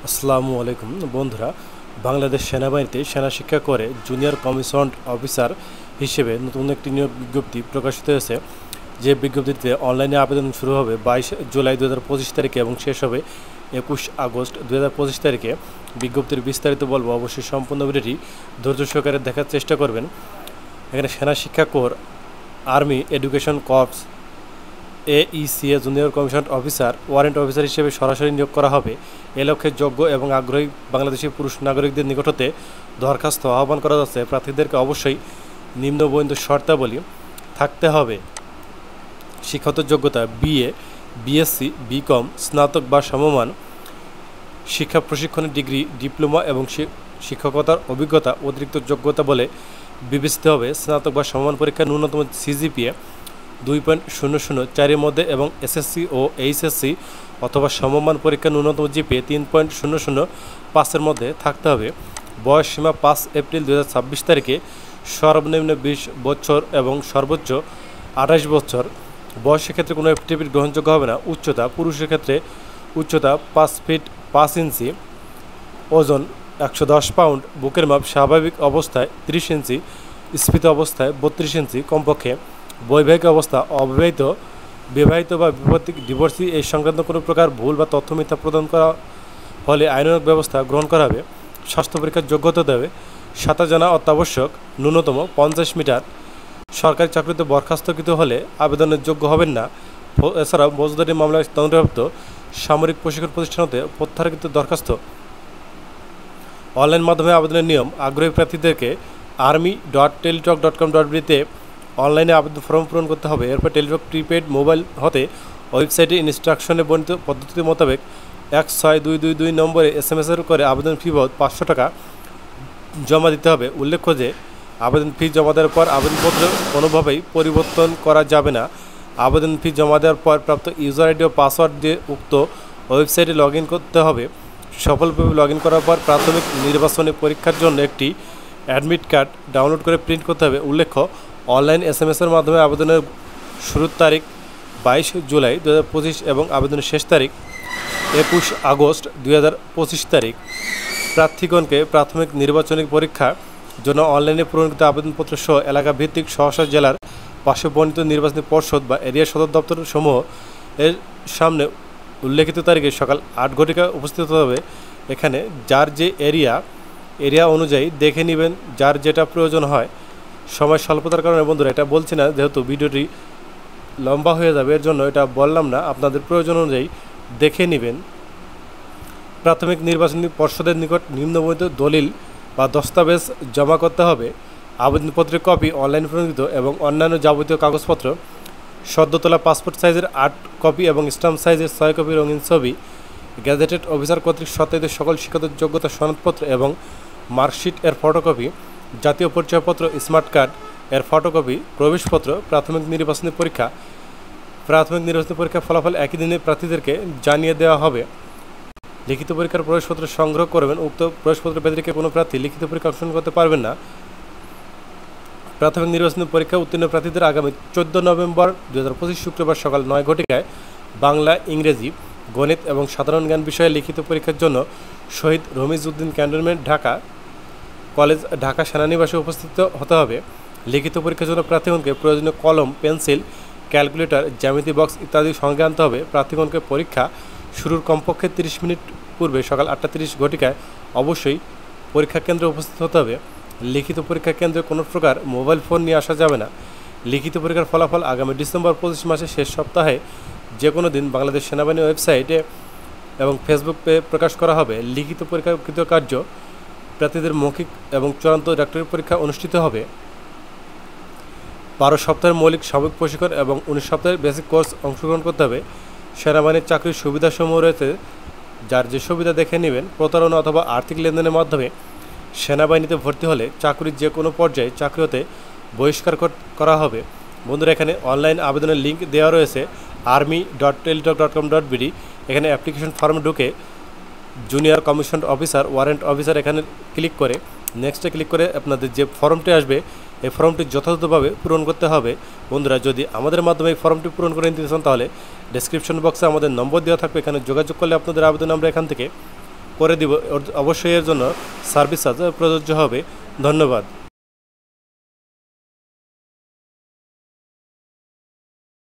আসসালামু আলাইকুম বন্ধুরা। বাংলাদেশ সেনাবাহিনীতে সেনা শিক্ষা করে জুনিয়র কমিশনড অফিসার হিসেবে নতুন একটি নিয়োগ বিজ্ঞপ্তি প্রকাশিত হয়েছে। যে বিজ্ঞপ্তিতে অনলাইনে আবেদন শুরু হবে 22 জুলাই 2025 তারিখে এবং শেষ হবে 21 আগস্ট 2025 তারিখে। বিজ্ঞপ্তির বিস্তারিত বলবো, অবশ্যই সম্পূর্ণ ভিডিওটি ধৈর্য সহকারে দেখার চেষ্টা করবেন। এখানে সেনা শিক্ষা core army education corps AECA junior commission officer warrant officer হিসেবে সরাসরি নিয়োগ করা হবে। এ লক্ষ্যে যোগ্য এবং আগ্রহী বাংলাদেশি পুরুষ নাগরিকদের নিকট হতে দরখাস্ত আহ্বান করা যাচ্ছে। প্রার্থীদেরকে অবশ্যই নিম্নবর্ণিত শর্তাবলী থাকতে হবে। শিক্ষাগত যোগ্যতা BA, BSc, BCom, স্নাতক বা সমমান, শিক্ষা প্রশিক্ষণের ডিগ্রি, ডিপ্লোমা এবং শিক্ষকতার অভিজ্ঞতা অতিরিক্ত যোগ্যতা বলে বিবেচিত হবে। স্নাতক বা সমমান পরীক্ষার ন্যূনতম CGPA 2.004 মধ্যে এবং SSC ও HSC অথবা সমমান পরীক্ষার ন্যূনতম GPA 3.005 মধ্যে থাকতে হবে। বয়স সীমা 5 এপ্রিল 2026 তারিখে সর্বনিম্ন 20 বছর এবং সর্বোচ্চ 28 বছর। বয়সের ক্ষেত্রে কোনো এফিডেভিট গ্রহণযোগ্য হবে না। উচ্চতা, পুরুষের ক্ষেত্রে উচ্চতা 5 ফিট 5 ইঞ্চি, ওজন 110 পাউন্ড, বুকের মাপ স্বাভাবিক অবস্থায় 30 ইঞ্চি, স্ফীত অবস্থায় 32 ইঞ্চি কমপক্ষে। বৈবাহিক অবস্থা অবিবাহিত, বিবাহিত বা বিপত্তিক ডিভোর্সি এই সংক্রান্ত কোনো প্রকার ভুল বা তথ্য মিথ্যা প্রদান করা হলে আইনানুগ ব্যবস্থা গ্রহণ করা হবে। স্বাস্থ্য পরীক্ষার যোগ্যতা দেবে। সাঁতার জানা অত্যাবশ্যক, ন্যূনতম 50 মিটার। সরকারি চাকরিতে বরখাস্তকৃত হলে আবেদনের যোগ্য হবেন না। এছাড়াও ফৌজদারি মামলায় তদন্তপ্রাপ্ত সামরিক প্রশিক্ষণ প্রতিষ্ঠান হতে প্রত্যাহারকৃত দরখাস্ত। অনলাইন মাধ্যমে আবেদনের নিয়ম: আগ্রহী প্রার্থীদেরকে army.teletalk.com.bd-তে অনলাইনে আবেদন ফর্ম পূরণ করতে হবে। এরপর টেলিটক প্রিপেড মোবাইল হতে ওয়েবসাইটে ইনস্ট্রাকশনে বর্ণিত পদ্ধতি মোতাবেক 16222 নম্বরে SMS করে আবেদন ফি বাবদ 500 টাকা জমা দিতে হবে। উল্লেখ্য যে আবেদন ফি জমা দেওয়ার পর আবেদনপত্র কোনোভাবেই পরিবর্তন করা যাবে না। আবেদন ফি জমা দেওয়ার পর প্রাপ্ত ইউজার আইডি ও পাসওয়ার্ড দিয়ে উক্ত ওয়েবসাইটে লগ ইন করতে হবে। সফলভাবে লগ ইন করার পর প্রাথমিক নির্বাচনী পরীক্ষার জন্য একটি অ্যাডমিট কার্ড ডাউনলোড করে প্রিন্ট করতে হবে। উল্লেখ্য, অনলাইন SMS-এর মাধ্যমে আবেদনের শুরুর তারিখ 22 জুলাই 2025 এবং আবেদনের শেষ তারিখ 21 আগস্ট 2025 তারিখ। প্রার্থীগণকে প্রাথমিক নির্বাচনী পরীক্ষার জন্য অনলাইনে পূরণকৃত আবেদনপত্র সহ এলাকা ভিত্তিক সহসা জেলার পাশে বর্ণিত নির্বাচনী পর্ষদ বা এরিয়া সদর দপ্তর সমূহ এর সামনে উল্লেখিত তারিখে সকাল 8 ঘটিকা উপস্থিত হতে হবে। এখানে যার যে এরিয়া অনুযায়ী দেখে নেবেন যার যেটা প্রয়োজন হয়। সময় স্বল্পতার কারণে বন্ধুরা এটা বলছি না, যেহেতু ভিডিওটি লম্বা হয়ে যাবে, এর জন্য এটা বললাম না। আপনাদের প্রয়োজন অনুযায়ী দেখে নেবেন। প্রাথমিক নির্বাচনী পর্ষদের নিকট নিম্নবর্ণিত দলিল বা দস্তাবেজ জমা করতে হবে: আবেদনপত্রের কপি, অনলাইন প্রণীত এবং অন্যান্য যাবতীয় কাগজপত্র, সদ্য তোলা পাসপোর্ট সাইজের 8 কপি এবং স্ট্যাম্প সাইজের 6 কপি রঙিন ছবি, গ্যাজেটেড অফিসার কর্তৃক সত্যায়িত সকল শিক্ষাগত যোগ্যতা সনদপত্র এবং মার্কশিট এর ফটোকপি, জাতীয় পরিচয়পত্র, স্মার্ট কার্ড এর ফটোকপি, প্রবেশপত্র। প্রাথমিক নির্বাচনী পরীক্ষার ফলাফল একই দিনে প্রার্থীদেরকে জানিয়ে দেওয়া হবে। লিখিত পরীক্ষার প্রবেশপত্র সংগ্রহ করবেন। উক্ত প্রবেশপত্র ব্যতিরেকে কোনো প্রার্থী লিখিত পরীক্ষা অংশগ্রহণ করতে পারবেন না। প্রাথমিক নির্বাচনী পরীক্ষা উত্তীর্ণ প্রার্থীদের আগামী 14 নভেম্বর 2025 শুক্রবার সকাল 9 ঘটিকায় বাংলা, ইংরেজি, গণিত এবং সাধারণ জ্ঞান বিষয়ে লিখিত পরীক্ষার জন্য শহীদ রমিজ উদ্দিন ক্যান্টনমেন্ট ঢাকা কলেজ, ঢাকা সেনানিবাসে উপস্থিত হতে হবে। লিখিত পরীক্ষার জন্য প্রার্থীগণকে প্রয়োজনীয় কলম, পেন্সিল, ক্যালকুলেটর, জ্যামিতি বক্স ইত্যাদি সঙ্গে আনতে হবে। প্রার্থীগণকে পরীক্ষা শুরুর কমপক্ষে 30 মিনিট পূর্বে সকাল 8:30 ঘটিকায় অবশ্যই পরীক্ষা কেন্দ্রে উপস্থিত হতে হবে। লিখিত পরীক্ষা কেন্দ্রে কোনো প্রকার মোবাইল ফোন নিয়ে আসা যাবে না। লিখিত পরীক্ষার ফলাফল আগামী ডিসেম্বর 25 মাসের শেষ সপ্তাহে যে কোনো দিন বাংলাদেশ সেনাবাহিনীর ওয়েবসাইটে এবং ফেসবুকে প্রকাশ করা হবে। লিখিত পরীক্ষার কৃতকার্য প্রার্থীদের মৌখিক এবং চূড়ান্ত ডাক্তারি পরীক্ষা অনুষ্ঠিত হবে। 12 সপ্তাহের মৌলিক সাময়িক প্রশিক্ষণ এবং 19 সপ্তাহের বেসিক কোর্স অংশগ্রহণ করতে হবে। সেনাবাহিনীর চাকরির সুবিধাসমূহ রয়েছে, যার যে সুবিধা দেখে নেবেন। প্রতারণা অথবা আর্থিক লেনদেনের মাধ্যমে সেনাবাহিনীতে ভর্তি হলে চাকরির যে কোনো পর্যায়ে চাকরি হতে বহিষ্কার করা হবে। বন্ধুরা, এখানে অনলাইন আবেদনের লিঙ্ক দেওয়া রয়েছে army.teletalk.com.bd। এখানে অ্যাপ্লিকেশন ফর্মে ঢুকে junior commission officer, warrant officer এখানে ক্লিক করে নেক্সটে ক্লিক করে আপনাদের যে ফর্মটি আসবে এই ফর্মটি যথাযথভাবে পূরণ করতে হবে। বন্ধুরা, যদি আমাদের মাধ্যমে এই ফর্মটি পূরণ করে নিতে চান তাহলে ডেসক্রিপশন বক্সে আমাদের নম্বর দেওয়া থাকবে, এখানে যোগাযোগ করলে আপনাদের আবেদন আমরা এখান থেকে পরে দিব, অবশ্যই এর জন্য সার্ভিস চার্জ প্রযোজ্য হবে। ধন্যবাদ।